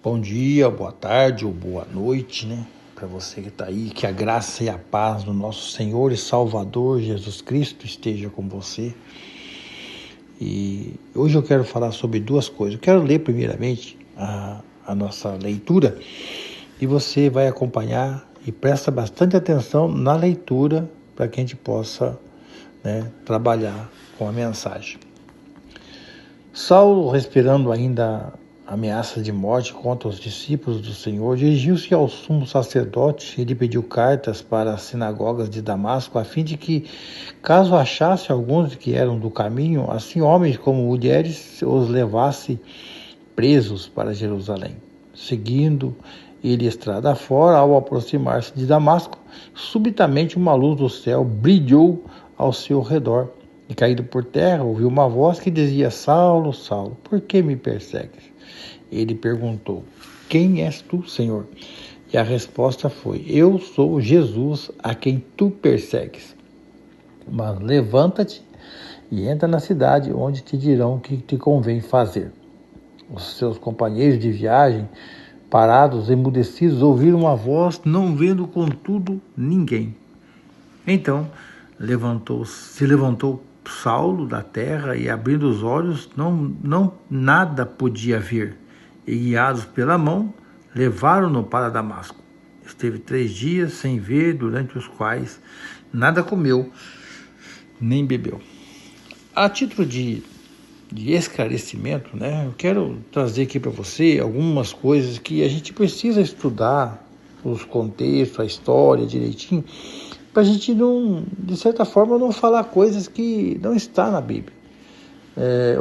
Bom dia, boa tarde ou boa noite, né? Para você que está aí, que a graça e a paz do nosso Senhor e Salvador Jesus Cristo esteja com você. E hoje eu quero falar sobre duas coisas. Eu quero ler primeiramente a nossa leitura e você vai acompanhar e presta bastante atenção na leitura para que a gente possa, trabalhar com a mensagem. Saulo, respirando ainda ameaças de morte contra os discípulos do Senhor, dirigiu-se ao sumo sacerdote e lhe pediu cartas para as sinagogas de Damasco, a fim de que, caso achasse alguns que eram do caminho, assim homens como mulheres, os levasse presos para Jerusalém. Seguindo ele estrada fora, ao aproximar-se de Damasco, subitamente uma luz do céu brilhou ao seu redor. E caído por terra, ouviu uma voz que dizia: Saulo, Saulo, por que me persegues? Ele perguntou: Quem és tu, Senhor? E a resposta foi: Eu sou Jesus, a quem tu persegues. Mas levanta-te e entra na cidade, onde te dirão o que te convém fazer. Os seus companheiros de viagem, parados, emudecidos, ouviram uma voz, não vendo contudo ninguém. Então se levantou Saulo da terra e, abrindo os olhos, não nada podia ver. E, guiados pela mão, levaram-no para Damasco. Esteve 3 dias sem ver, durante os quais nada comeu nem bebeu. A título de esclarecimento, eu quero trazer aqui para você algumas coisas que a gente precisa estudar, os contextos, a história direitinho, para a gente não, de certa forma, não falar coisas que não estão na Bíblia.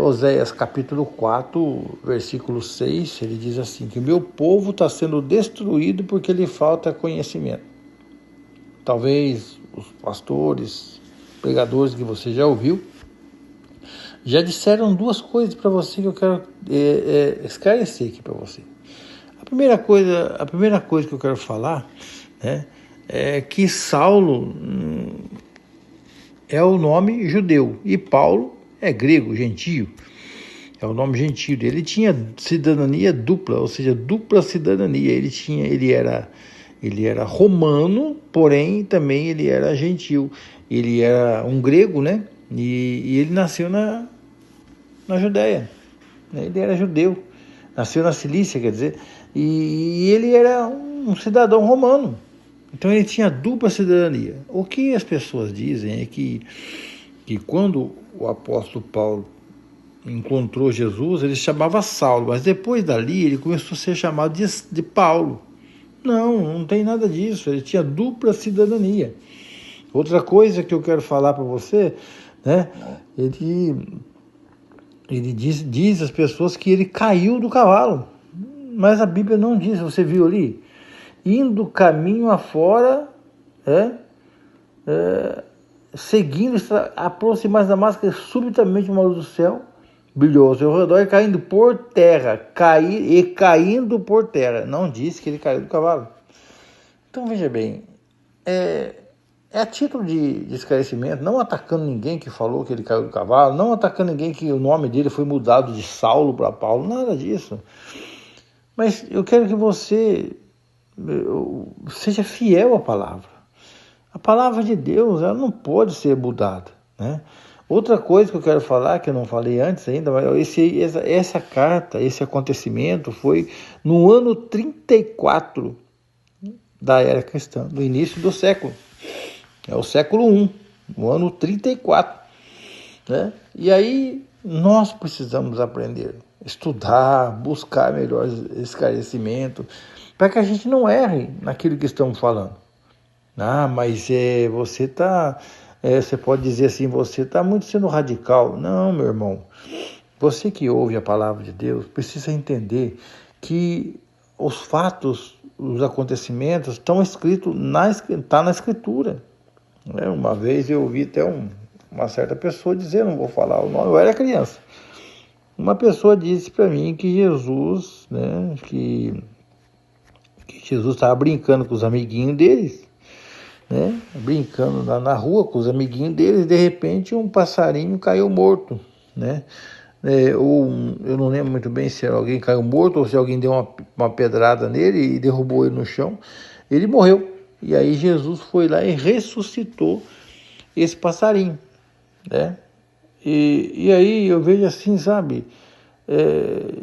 Oséias capítulo 4, versículo 6, ele diz assim, que o meu povo está sendo destruído porque lhe falta conhecimento. Talvez os pastores, pregadores que você já ouviu, já disseram duas coisas para você que eu quero esclarecer aqui para você. A primeira coisa que eu quero falar, é que Saulo é o nome judeu e Paulo é grego, gentio. É o nome gentio dele. Ele tinha cidadania dupla, ou seja, dupla cidadania. Ele era romano, porém também ele era gentil. Ele era um grego, E ele nasceu na Judéia. Ele era judeu. Nasceu na Cilícia, quer dizer. E ele era um cidadão romano. Então ele tinha dupla cidadania. O que as pessoas dizem é que quando o apóstolo Paulo encontrou Jesus, ele se chamava Saulo, mas depois dali ele começou a ser chamado de Paulo. Não tem nada disso, ele tinha dupla cidadania. Outra coisa que eu quero falar para você, ele diz às pessoas que ele caiu do cavalo, mas a Bíblia não diz, você viu ali? Indo caminho afora, seguindo, aproximar-se da máscara, subitamente uma luz do céu brilhou ao seu redor e caindo por terra, caindo por terra. Não disse que ele caiu do cavalo. Então veja bem, é a título de esclarecimento, não atacando ninguém que falou que ele caiu do cavalo, não atacando ninguém que o nome dele foi mudado de Saulo para Paulo, nada disso. Mas eu quero que você seja fiel à palavra. A palavra de Deus, ela não pode ser mudada, Outra coisa que eu quero falar, que eu não falei antes ainda, mas essa carta, esse acontecimento foi no ano 34 da era cristã, no início do século. É o século I, o ano 34. E aí nós precisamos aprender, estudar, buscar melhor esclarecimento, para que a gente não erre naquilo que estamos falando. Mas você pode dizer assim, você está muito sendo radical. Não, meu irmão. Você que ouve a palavra de Deus precisa entender que os fatos, os acontecimentos estão escritos na Escritura. Uma vez eu ouvi até uma certa pessoa dizer, não vou falar o nome, eu era criança. Uma pessoa disse para mim que Jesus, que Jesus estava brincando com os amiguinhos deles, brincando na rua com os amiguinhos deles, de repente um passarinho caiu morto, eu não lembro muito bem se alguém caiu morto ou se alguém deu uma pedrada nele e derrubou ele no chão. Ele morreu. E aí Jesus foi lá e ressuscitou esse passarinho, né? E aí eu vejo assim, sabe,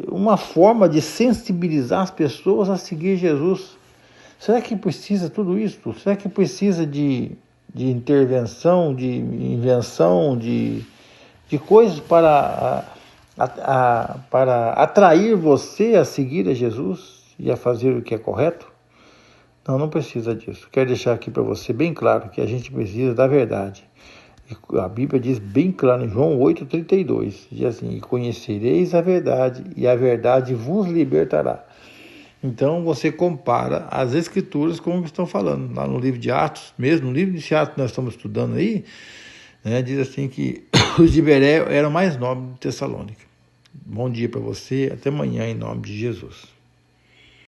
uma forma de sensibilizar as pessoas a seguir Jesus. Será que precisa tudo isso? Será que precisa de intervenção, de invenção, de coisas para atrair você a seguir a Jesus e a fazer o que é correto? Não, não precisa disso. Quero deixar aqui para você bem claro que a gente precisa da verdade. A Bíblia diz bem claro em João 8,32, diz assim: e conhecereis a verdade, e a verdade vos libertará. Então você compara as escrituras com o que estão falando, lá no livro de Atos, mesmo no livro de Atos que nós estamos estudando aí, né, diz assim que os de Beré eram mais nobres de Tessalônica. Bom dia para você, até amanhã em nome de Jesus.